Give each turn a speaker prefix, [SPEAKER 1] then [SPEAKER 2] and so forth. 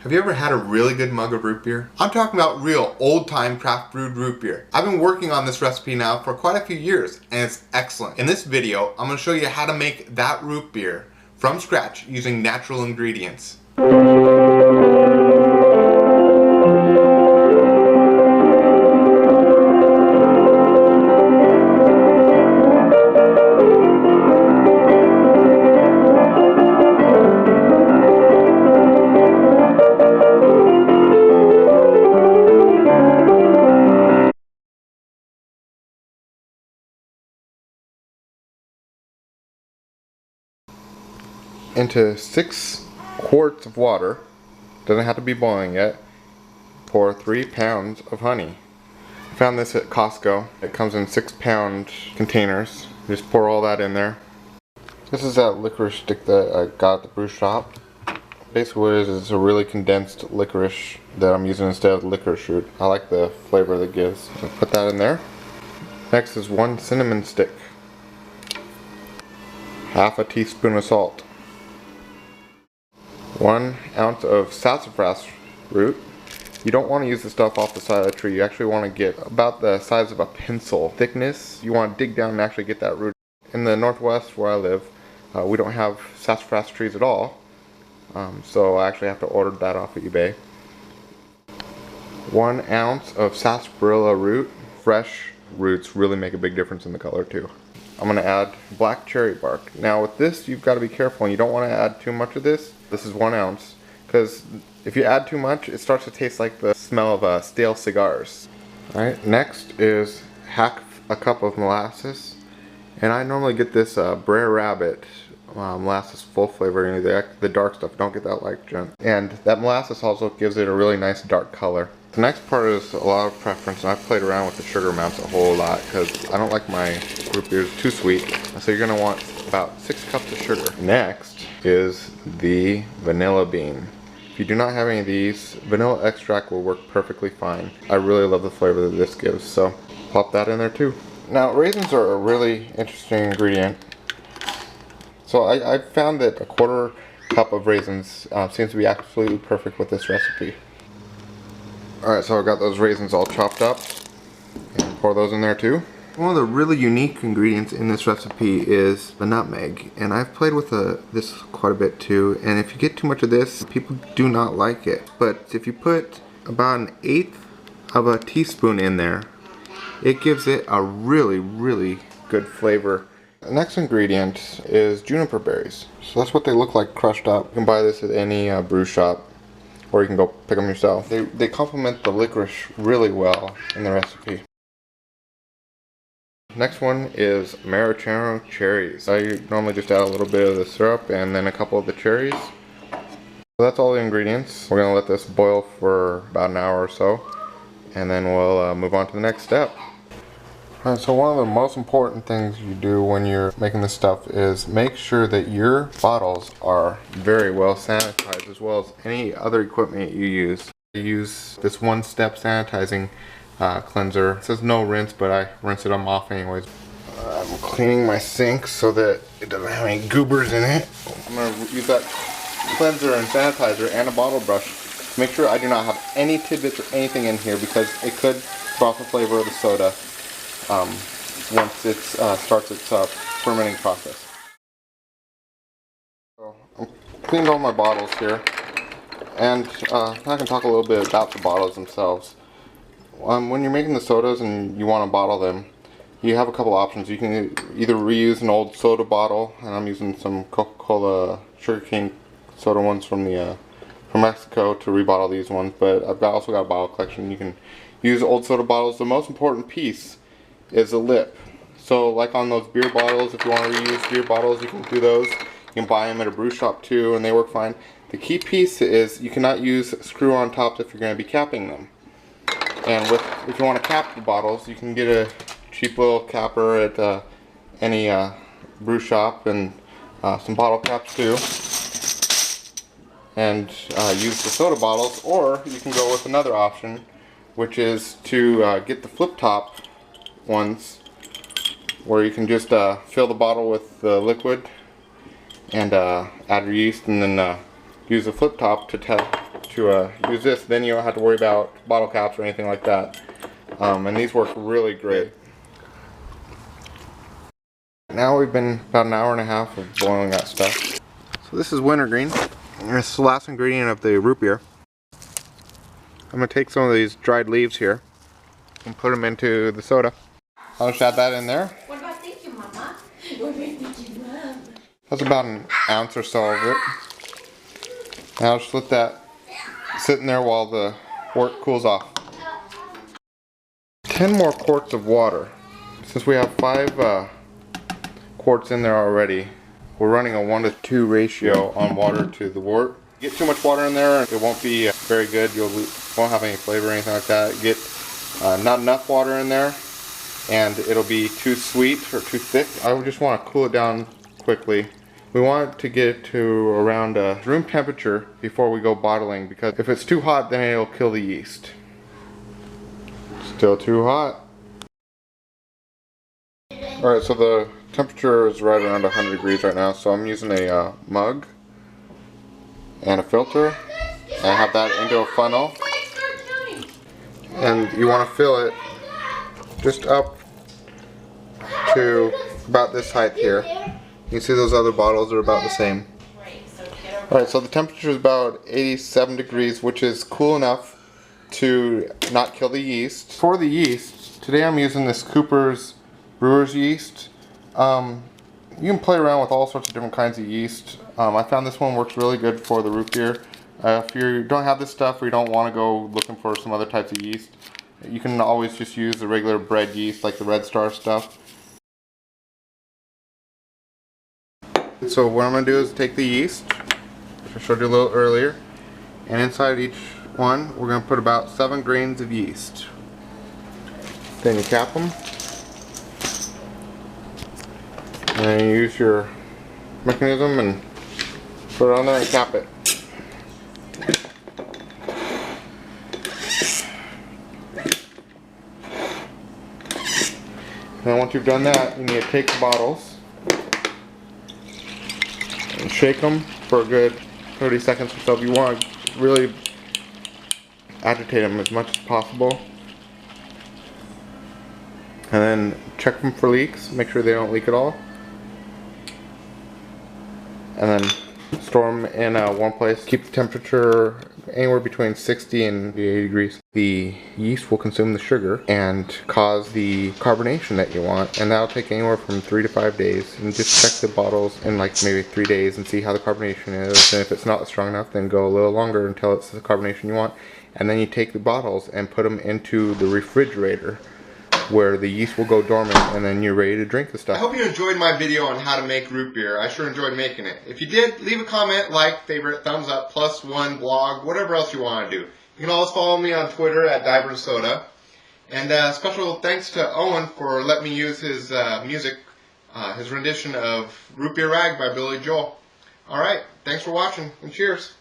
[SPEAKER 1] Have you ever had a really good mug of root beer? I'm talking about real old-time craft brewed root beer. I've been working on this recipe now for quite a few years and it's excellent. In this video, I'm going to show you how to make that root beer from scratch using natural ingredients. Into 6 quarts of water, doesn't have to be boiling yet, pour 3 pounds of honey. I found this at Costco. It comes in 6-pound containers. Just pour all that in there. This is that licorice stick that I got at the brew shop. Basically what it is it's a really condensed licorice that I'm using instead of licorice root. I like the flavor that it gives. So put that in there. Next is 1 cinnamon stick. Half a teaspoon of salt. 1 ounce of sassafras root. You don't want to use the stuff off the side of the tree. You actually want to get about the size of a pencil thickness. You want to dig down and actually get that root. In the Northwest where I live, we don't have sassafras trees at all. So I actually have to order that off of eBay. 1 ounce of Sarsparilla root. Fresh roots really make a big difference in the color too. I'm going to add black cherry bark. Now with this you've got to be careful and you don't want to add too much of this. This is 1 ounce because if you add too much it starts to taste like the smell of stale cigars. Alright, next is half a cup of molasses, and I normally get this Brer Rabbit molasses full flavor, the dark stuff, don't get that light gent. And that molasses also gives it a really nice dark color. The next part is a lot of preference, and I've played around with the sugar amounts a whole lot because I don't like my root beers too sweet. So you're going to want about 6 cups of sugar. Next is the vanilla bean. If you do not have any of these, vanilla extract will work perfectly fine. I really love the flavor that this gives, so pop that in there too. Now raisins are a really interesting ingredient. So I found that a 1/4 cup of raisins seems to be absolutely perfect with this recipe. Alright, so I've got those raisins all chopped up, and pour those in there too. One of the really unique ingredients in this recipe is the nutmeg, and I've played with this quite a bit too, and if you get too much of this, people do not like it. But if you put about 1/8 of a teaspoon in there, it gives it a really, really good flavor. The next ingredient is juniper berries. So that's what they look like crushed up. You can buy this at any brew shop, or you can go pick them yourself. They complement the licorice really well in the recipe. Next one is Maraschino cherries. I normally just add a little bit of the syrup and then a couple of the cherries. So that's all the ingredients. We're going to let this boil for about an hour or so, and then we'll move on to the next step. Alright, so one of the most important things you do when you're making this stuff is make sure that your bottles are very well sanitized, as well as any other equipment you use. I use this one-step sanitizing cleanser. It says no rinse, but I rinse it off anyways. I'm cleaning my sink so that it doesn't have any goobers in it. I'm going to use that cleanser and sanitizer and a bottle brush to make sure I do not have any tidbits or anything in here, because it could throw off the flavor of the soda once it starts its fermenting process. So I'm cleaned all my bottles here, and I can talk a little bit about the bottles themselves. When you're making the sodas and you want to bottle them, you have a couple options. You can either reuse an old soda bottle, and I'm using some Coca-Cola sugarcane soda ones from Mexico to rebottle these ones, but I've also got a bottle collection. You can use old soda bottles. The most important piece is the lip. So like on those beer bottles, if you want to reuse beer bottles, you can do those. You can buy them at a brew shop too, and they work fine. The key piece is you cannot use screw-on tops if you're going to be capping them. And if you want to cap the bottles, you can get a cheap little capper at any brew shop, and some bottle caps too. And use the soda bottles, or you can go with another option, which is to get the flip top ones, where you can just fill the bottle with the liquid and add your yeast, and then use the flip top to to use this. Then you don't have to worry about bottle caps or anything like that. And these work really great. Now we've been about an hour and a half of boiling that stuff. So this is wintergreen. This is the last ingredient of the root beer. I'm going to take some of these dried leaves here and put them into the soda. I'll just add that in there.
[SPEAKER 2] What about thank you, Mama? What about thank you, Mom?
[SPEAKER 1] That's about an ounce or so of it. Now I'll just let that sit in there while the wort cools off. 10 more quarts of water. Since we have 5 quarts in there already, we're running a 1:2 ratio on water to the wort. Get too much water in there, it won't be very good. You won't have any flavor or anything like that. Get not enough water in there, and it'll be too sweet or too thick. I would just want to cool it down quickly. We want it to get to around room temperature before we go bottling, because if it's too hot, then it'll kill the yeast. Still too hot. Alright, so the temperature is right around 100 degrees right now, so I'm using a mug and a filter. I have that into a funnel. And you want to fill it just up to about this height here. You can see those other bottles are about the same. Alright, so the temperature is about 87 degrees, which is cool enough to not kill the yeast. For the yeast, today I'm using this Cooper's brewer's yeast. You can play around with all sorts of different kinds of yeast. I found this one works really good for the root beer. If you don't have this stuff or you don't want to go looking for some other types of yeast, you can always just use the regular bread yeast like the Red Star stuff. So what I'm going to do is take the yeast, which I showed you a little earlier, and inside each one we're going to put about 7 grains of yeast. Then you cap them, and then you use your mechanism and put it on there and cap it. Now once you've done that, you need to take the bottles and shake them for a good 30 seconds or so. You want to really agitate them as much as possible. And then check them for leaks, make sure they don't leak at all. And then store them in a warm place. Keep the temperature anywhere between 60 and 80 degrees. The yeast will consume the sugar and cause the carbonation that you want, and that'll take anywhere from 3 to 5 days. And just check the bottles in like maybe 3 days and see how the carbonation is. And if it's not strong enough, then go a little longer until it's the carbonation you want. And then you take the bottles and put them into the refrigerator, where the yeast will go dormant, and then you're ready to drink the stuff. I hope you enjoyed my video on how to make root beer. I sure enjoyed making it. If you did, leave a comment, like, favorite, thumbs up, +1, blog, whatever else you want to do. You can always follow me on Twitter at DybrnSoda. And special thanks to Owen for letting me use his music, his rendition of Root Beer Rag by Billy Joel. Alright, thanks for watching, and cheers.